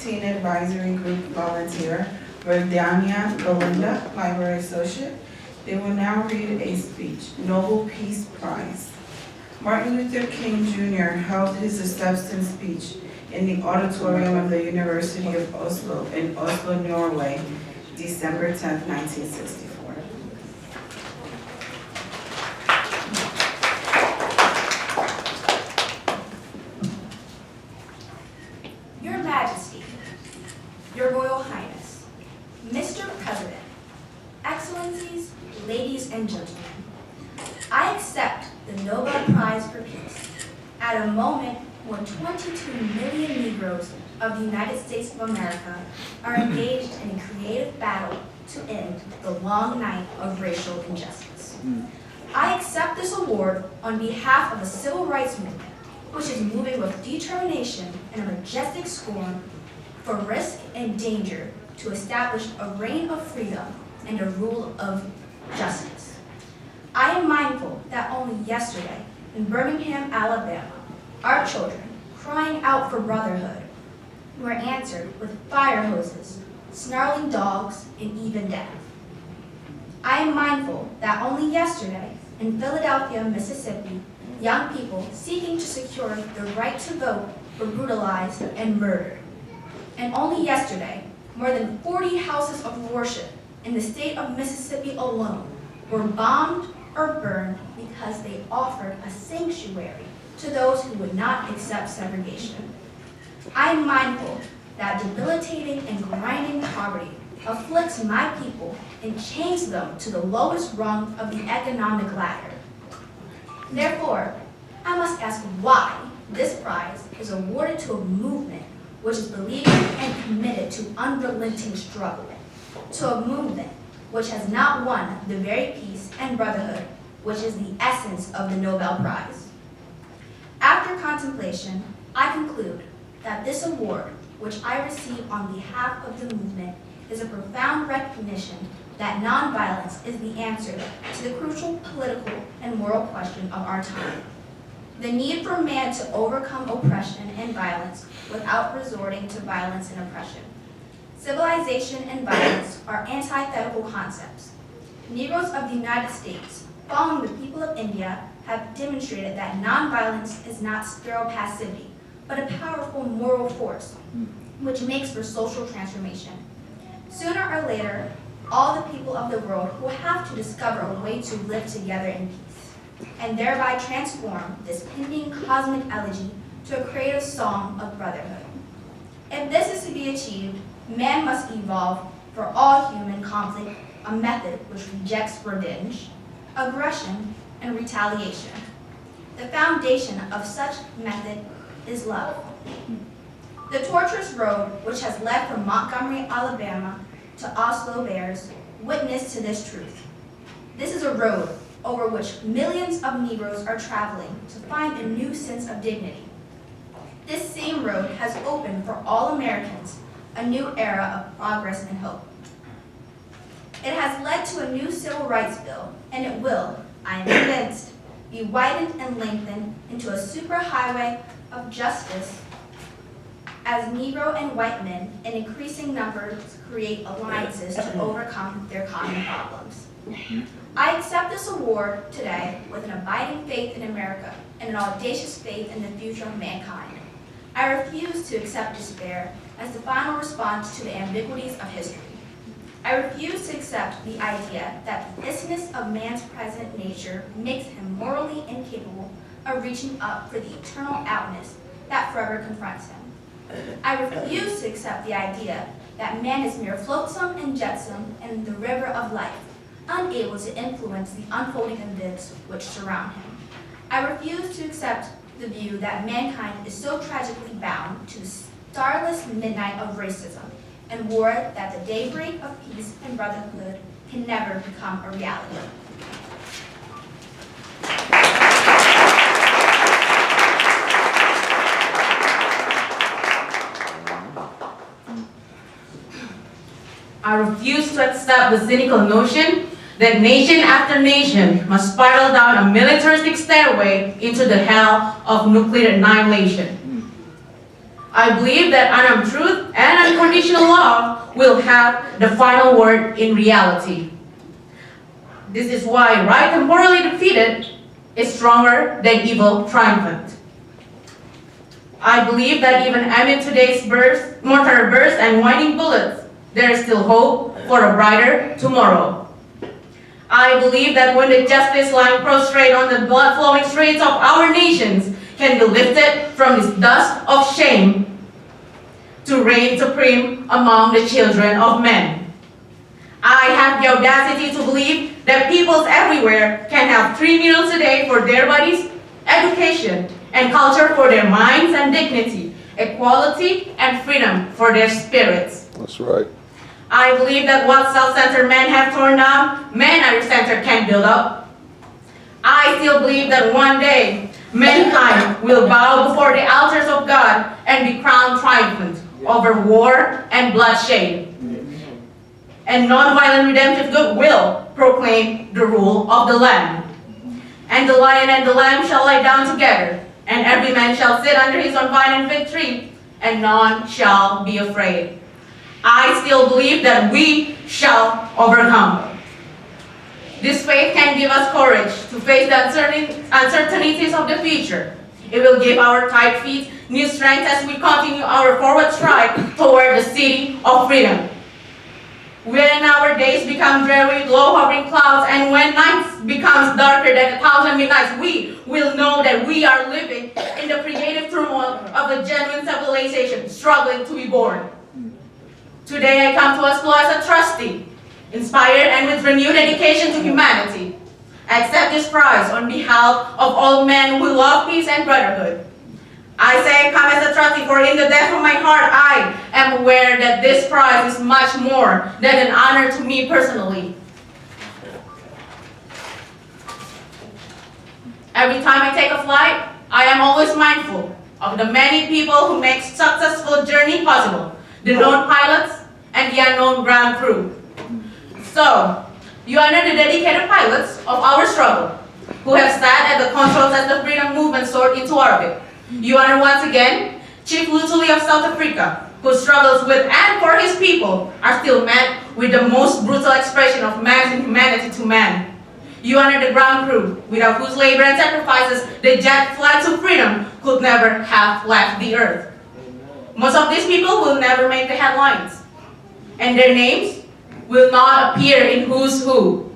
Teen Advisory Group volunteer, Verdania Belinda, Library Associate. They will now read a speech, Nobel Peace Prize. Martin Luther King Jr. held his acceptance speech in the auditorium of the University of Oslo in Oslo, Norway, December 10, 1964. Your Majesty, Your Royal Highness, Mr. President, Excellencies, ladies and gentlemen, I accept the Nobel Prize for Peace at a moment when 22 million Negroes of the United States of America are engaged in a creative battle to end the long night of racial injustice. I accept this award on behalf of a civil rights movement which is moving with determination and a majestic scorn for risk and danger to establish a reign of freedom and a rule of justice. I am mindful that only yesterday in Birmingham, Alabama, our children, crying out for brotherhood, were answered with fire hoses, snarling dogs, and even death. I am mindful that only yesterday in Philadelphia, Mississippi, young people seeking to secure the right to vote were brutalized and murdered. And only yesterday, more than 40 houses of worship in the state of Mississippi alone were bombed or burned because they offered a sanctuary to those who would not accept segregation. I am mindful that debilitating and grinding poverty afflicts my people and chains them to the lowest rung of the economic ladder. Therefore, I must ask why this prize is awarded to a movement which is believing and committed to unrelenting struggle, to a movement which has not won the very peace and brotherhood which is the essence of the Nobel Prize. After contemplation, I conclude that this award, which I receive on behalf of the movement, is a profound recognition that nonviolence is the answer to the crucial political and moral question of our time. The need for man to overcome oppression and violence without resorting to violence and oppression. Civilization and violence are antithetical concepts. Negroes of the United States, following the people of India, have demonstrated that nonviolence is not sterile passivity, but a powerful moral force, which makes for social transformation. Sooner or later, all the people of the world will have to discover a way to live together in peace, and thereby transform this pending cosmic elegy to a creative song of brotherhood. If this is to be achieved, man must evolve for all human conflict a method which rejects revenge, aggression, and retaliation. The foundation of such method is love. The tortuous road which has led from Montgomery, Alabama to Oslo bears witness to this truth. This is a road over which millions of Negroes are traveling to find a new sense of dignity. This same road has opened for all Americans a new era of progress and hope. It has led to a new civil rights bill, and it will, I am convinced, be widened and lengthened into a superhighway of justice as Negro and white men in increasing numbers create alliances to overcome their common problems. I accept this award today with an abiding faith in America and an audacious faith in the future of mankind. I refuse to accept despair as the final response to the ambiguities of history. I refuse to accept the idea that the isness of man's present nature makes him morally incapable of reaching up for the eternal outness that forever confronts him. I refuse to accept the idea that man is mere flotsam and jetsam in the river of life, unable to influence the unfolding events which surround him. I refuse to accept the view that mankind is so tragically bound to the starless midnight of racism and war that the daybreak of peace and brotherhood can never become a reality. I refuse to accept the cynical notion that nation after nation must spiral down a militaristic stairway into the hell of nuclear annihilation. I believe that unarmed truth and will have the final word in reality. This is why right temporally defeated is stronger than evil triumphant. I believe that even amid today's mortar bursts and whining bullets, there is still hope for a brighter tomorrow. I believe that when the justice lying prostrate on the blood-flowing streets of our nations can be lifted from this dust of shame to reign supreme among the children of men. I have the audacity to believe that peoples everywhere can have 3 meals a day for their bodies, education, and culture for their minds and dignity, equality and freedom for their spirits. That's right. I believe that what self-centered men have torn down, men other-centered can build up. I still believe that one day, mankind will bow before the altars of God and be crowned triumphant over war and bloodshed. And non-violent redemptive goodwill proclaim the rule of the Lamb. And the lion and the lamb shall lie down together, and every man shall sit under his own vine and fig tree, and none shall be afraid. I still believe that we shall overcome. This faith can give us courage to face the uncertainties of the future. It will give our tired feet new strength as we continue our forward stride toward the city of freedom. When our days become dreary with low hovering clouds, and when nights becomes darker than 1,000 midnights, we will know that we are living in the creative turmoil of a genuine civilization struggling to be born. Today I come to Oslo as a trustee, inspired and with renewed dedication to humanity. I accept this prize on behalf of all men who love peace and brotherhood. I say I come as a trustee, for in the depth of my heart I am aware that this prize is much more than an honor to me personally. Every time I take a flight, I am always mindful of the many people who make successful journey possible, the known pilots and the unknown ground crew. So, you honor the dedicated pilots of our struggle, who have sat at the controls as the freedom movement soared into orbit. You honor once again Chief Lutuli of South Africa, whose struggles with and for his people are still met with the most brutal expression of man's inhumanity to man. You honor the ground crew, without whose labor and sacrifices the jet flight to freedom could never have left the earth. Most of these people will never make the headlines, and their names will not appear in Who's Who.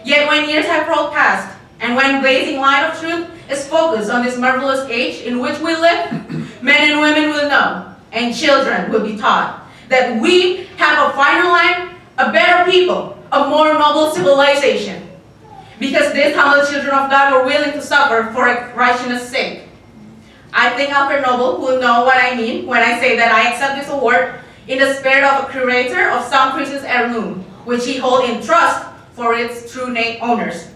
Yet when years have rolled past, and when blazing light of truth is focused on this marvelous age in which we live, men and women will know, and children will be taught, that we have a final line, a better people, a more noble civilization. Because these humble children of God were willing to suffer for righteousness' sake. I think Alfred Nobel will know what I mean when I say that I accept this award in the spirit of a curator of some precious heirloom, which he holds in trust for its true owners.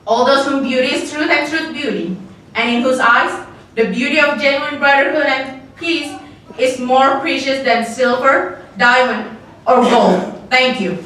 All those whom beauty is truth and truth beauty, and in whose eyes the beauty of genuine brotherhood and peace is more precious than silver, diamond, or gold. Thank you.